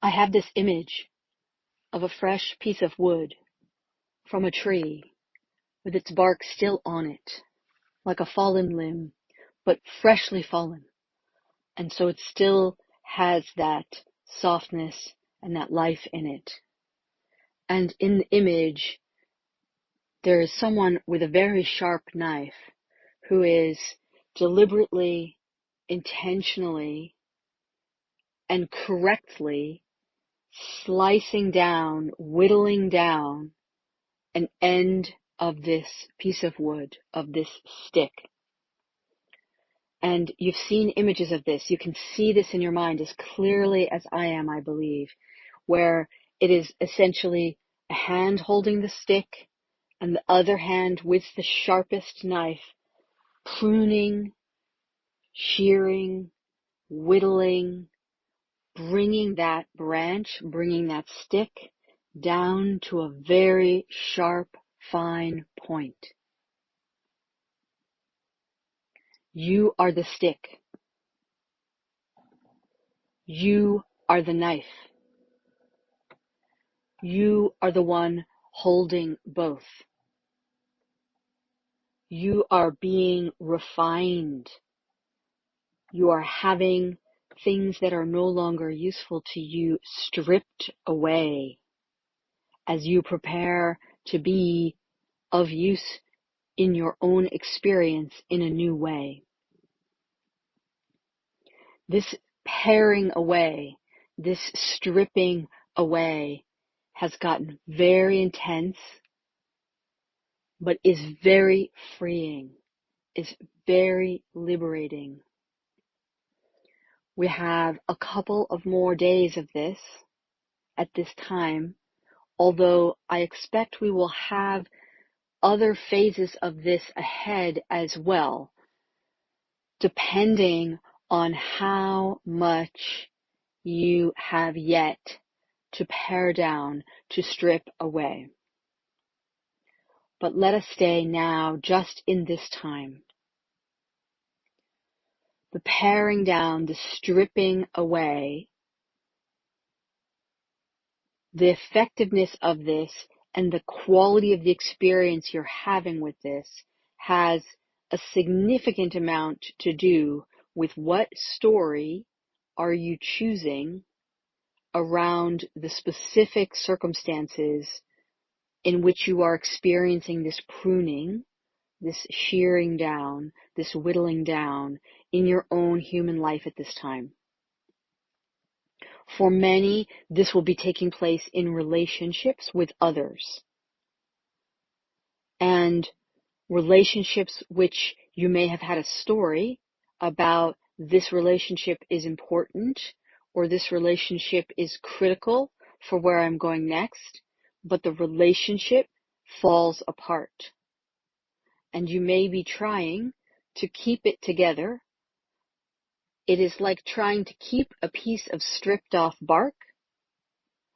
I have this image of a fresh piece of wood from a tree with its bark still on it, like a fallen limb, but freshly fallen. And so it still has that softness and that life in it. And in the image, there is someone with a very sharp knife who is deliberately, intentionally, and correctly slicing down, whittling down an end of this piece of wood, of this stick. And you've seen images of this. You can see this in your mind as clearly as I am, I believe, where it is essentially a hand holding the stick and the other hand with the sharpest knife, pruning, shearing, whittling, bringing that branch, bringing that stick down to a very sharp, fine point. You are the stick. You are the knife. You are the one holding both. You are being refined. You are having things that are no longer useful to you stripped away as you prepare to be of use in your own experience in a new way. This paring away, this stripping away has gotten very intense, but is very freeing, is very liberating. We have a couple of more days of this at this time, although I expect we will have other phases of this ahead as well, depending on how much you have yet to pare down, to strip away. But let us stay now just in this time. The paring down, the stripping away, the effectiveness of this and the quality of the experience you're having with this has a significant amount to do with what story are you choosing around the specific circumstances in which you are experiencing this pruning, this shearing down, this whittling down in your own human life at this time. For many, this will be taking place in relationships with others. And relationships which you may have had a story about, this relationship is important, or this relationship is critical for where I'm going next, but the relationship falls apart. And you may be trying to keep it together. It is like trying to keep a piece of stripped off bark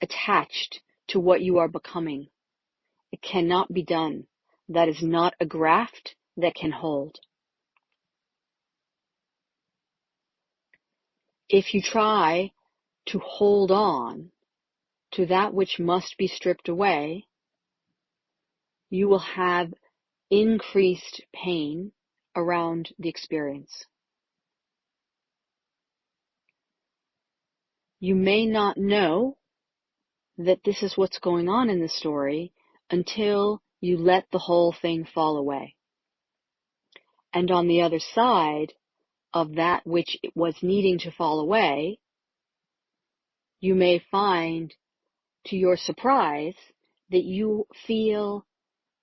attached to what you are becoming. It cannot be done. That is not a graft that can hold. If you try to hold on to that which must be stripped away, you will have increased pain around the experience. You may not know that this is what's going on in the story until you let the whole thing fall away. And on the other side of that which was needing to fall away, you may find, to your surprise, that you feel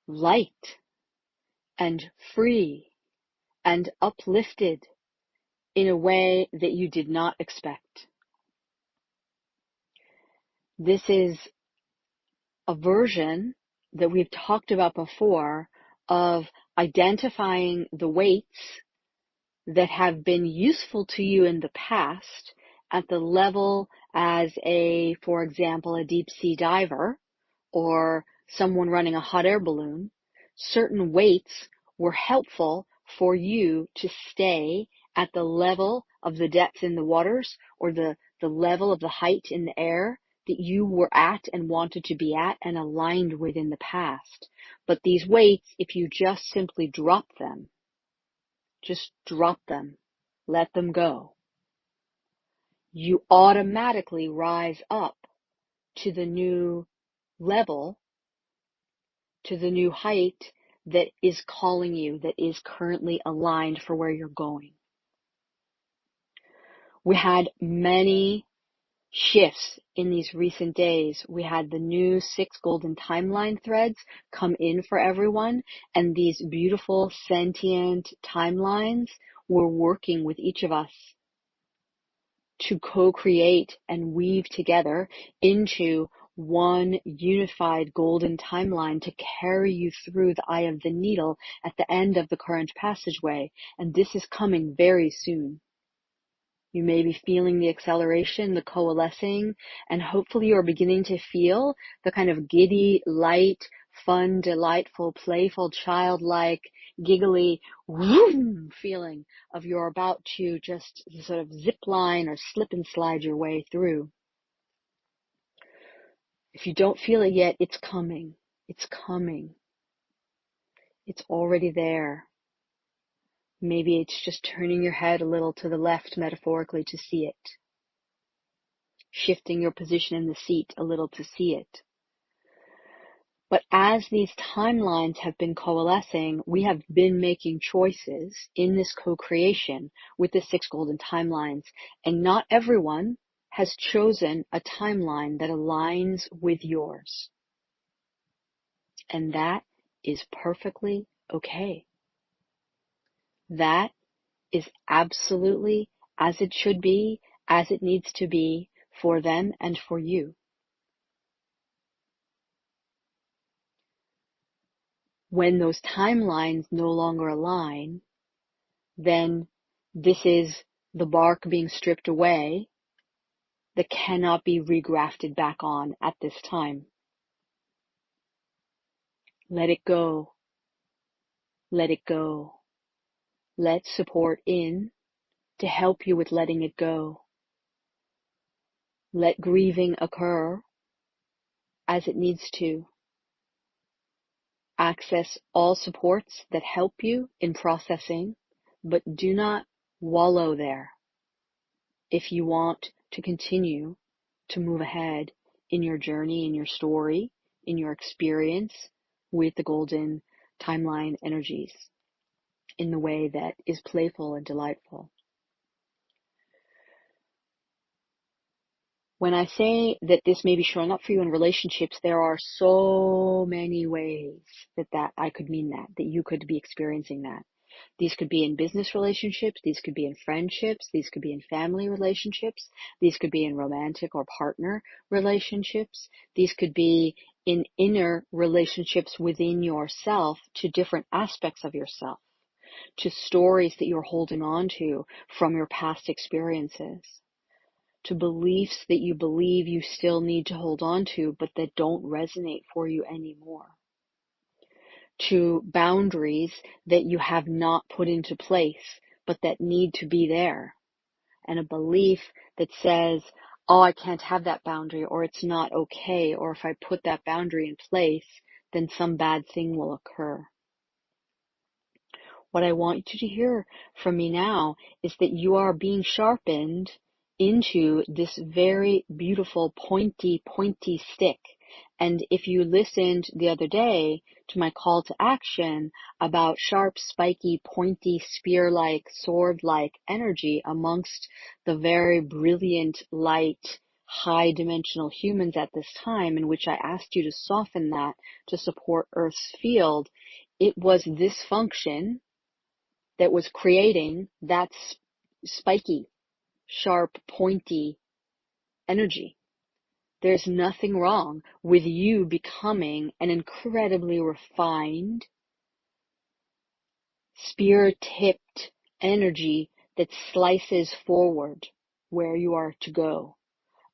light and free and uplifted in a way that you did not expect. This is a version that we've talked about before of identifying the weights that have been useful to you in the past at the level as for example, a deep sea diver or someone running a hot air balloon. Certain weights were helpful for you to stay at the level of the depth in the waters or the the level of the height in the air that you were at and wanted to be at and aligned with in the past. But these weights, if you just simply drop them, let them go, you automatically rise up to the new level, to the new height that is calling you, that is currently aligned for where you're going. We had many shifts in these recent days. We had the new 6 golden timeline threads come in for everyone, and these beautiful sentient timelines were working with each of us to co-create and weave together into one unified golden timeline to carry you through the eye of the needle at the end of the current passageway. And this is coming very soon. You may be feeling the acceleration, the coalescing, and hopefully you're beginning to feel the kind of giddy, light, fun, delightful, playful, childlike, giggly whoom feeling of you're about to just sort of zip line or slip and slide your way through. If you don't feel it yet, it's coming. It's coming. It's already there. Maybe it's just turning your head a little to the left, metaphorically, to see it. Shifting your position in the seat a little to see it. But as these timelines have been coalescing, we have been making choices in this co-creation with the 6 golden timelines. And not everyone has chosen a timeline that aligns with yours. And that is perfectly okay. That is absolutely as it should be, as it needs to be for them and for you. When those timelines no longer align, then this is the bark being stripped away that cannot be regrafted back on at this time. Let it go. Let it go. Let support in to help you with letting it go. Let grieving occur as it needs to. Access all supports that help you in processing, but do not wallow there if you want to continue to move ahead in your journey, in your story, in your experience with the golden timeline energies in the way that is playful and delightful. When I say that this may be showing up for you in relationships, there are so many ways that I could mean that you could be experiencing that. These could be in business relationships, these could be in friendships, these could be in family relationships, these could be in romantic or partner relationships, these could be in inner relationships within yourself to different aspects of yourself, to stories that you're holding on to from your past experiences, to beliefs that you believe you still need to hold on to but that don't resonate for you anymore, to boundaries that you have not put into place but that need to be there, and a belief that says, oh, I can't have that boundary, or it's not okay, or if I put that boundary in place, then some bad thing will occur. What I want you to hear from me now is that you are being sharpened into this very beautiful pointy stick. And if you listened the other day to my call to action about sharp, spiky, pointy, spear-like, sword-like energy amongst the very brilliant, light, high-dimensional humans at this time, in which I asked you to soften that to support Earth's field, it was this function that was creating that spiky, sharp, pointy energy. There's nothing wrong with you becoming an incredibly refined, spear-tipped energy that slices forward where you are to go.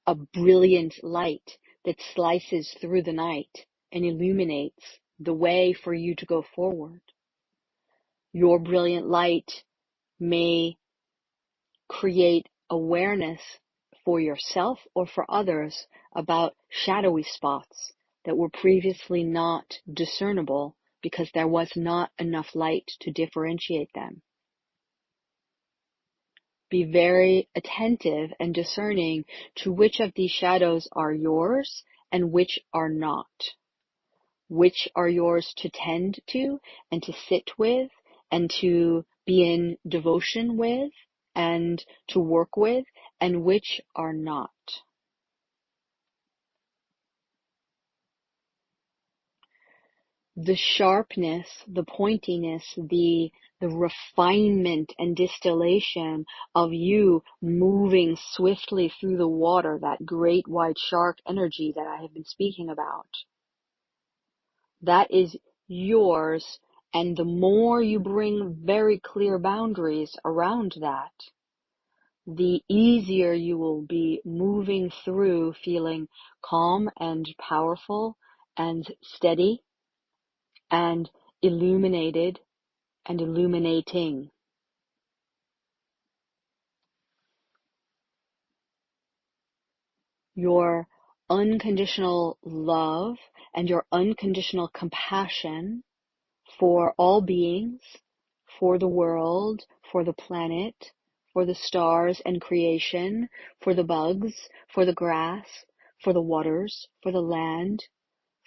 A brilliant light that slices through the night and illuminates the way for you to go forward. Your brilliant light may create awareness for yourself or for others about shadowy spots that were previously not discernible because there was not enough light to differentiate them. Be very attentive and discerning to which of these shadows are yours and which are not. Which are yours to tend to and to sit with and to be in devotion with and to work with, and which are not. The sharpness, the pointiness, the refinement and distillation of you moving swiftly through the water, that great white shark energy that I have been speaking about. That is yours, and the more you bring very clear boundaries around that, the easier you will be moving through feeling calm and powerful and steady and illuminated and illuminating. Your unconditional love and your unconditional compassion for all beings, for the world, for the planet, for the stars and creation, for the bugs, for the grass, for the waters, for the land,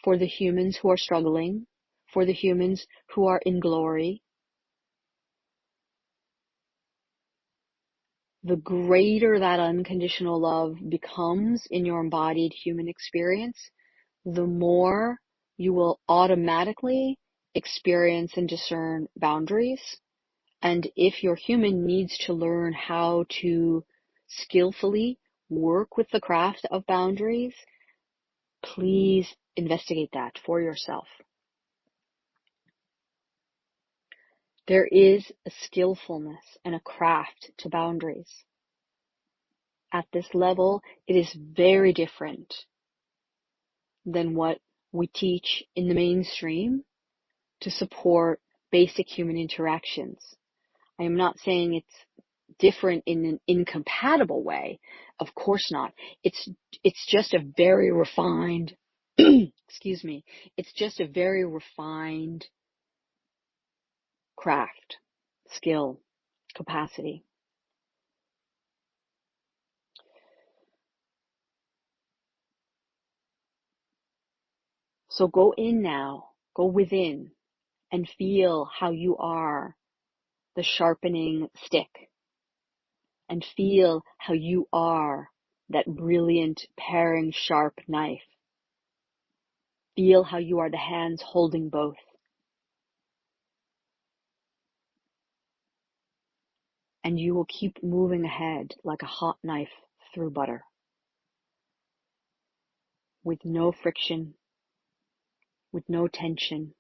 for the humans who are struggling, for the humans who are in glory. The greater that unconditional love becomes in your embodied human experience, the more you will automatically experience and discern boundaries. And if your human needs to learn how to skillfully work with the craft of boundaries, please investigate that for yourself. There is a skillfulness and a craft to boundaries. At this level, it is very different than what we teach in the mainstream to support basic human interactions. I am not saying it's different in an incompatible way. Of course not. It's just a very refined, excuse me, it's just a very refined craft, skill, capacity. So go in now, go within, and feel how you are the sharpening stick, and feel how you are that brilliant paring sharp knife. Feel how you are the hands holding both. And you will keep moving ahead like a hot knife through butter, with no friction, with no tension,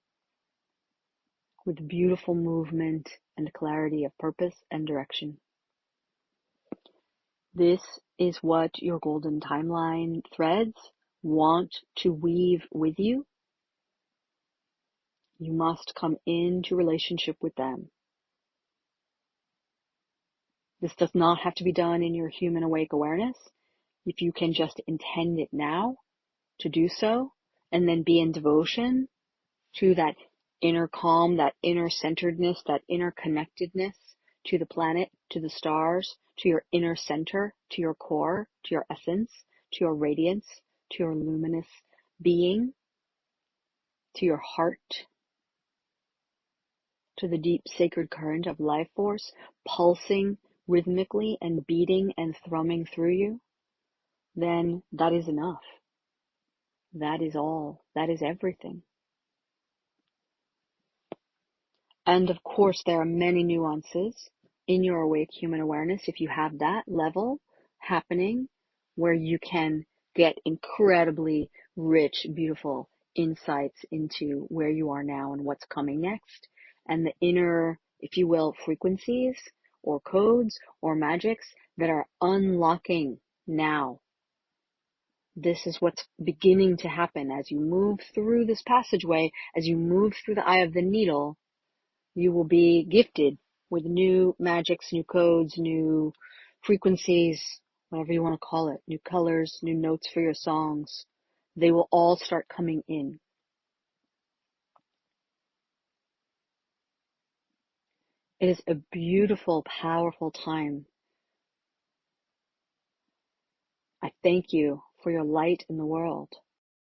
with beautiful movement and clarity of purpose and direction. This is what your golden timeline threads want to weave with you. You must come into relationship with them. This does not have to be done in your human awake awareness. If you can just intend it now to do so, and then be in devotion to that inner calm, that inner centeredness, that inner connectedness to the planet, to the stars, to your inner center, to your core, to your essence, to your radiance, to your luminous being, to your heart, to the deep sacred current of life force pulsing rhythmically and beating and thrumming through you, then that is enough. That is all. That is everything. And of course, there are many nuances in your awake human awareness if you have that level happening where you can get incredibly rich, beautiful insights into where you are now and what's coming next. And the inner, if you will, frequencies or codes or magics that are unlocking now. This is what's beginning to happen as you move through this passageway, as you move through the eye of the needle. You will be gifted with new magics, new codes, new frequencies, whatever you want to call it, new colors, new notes for your songs, they will all start coming in. It is a beautiful, powerful time. I thank you for your light in the world.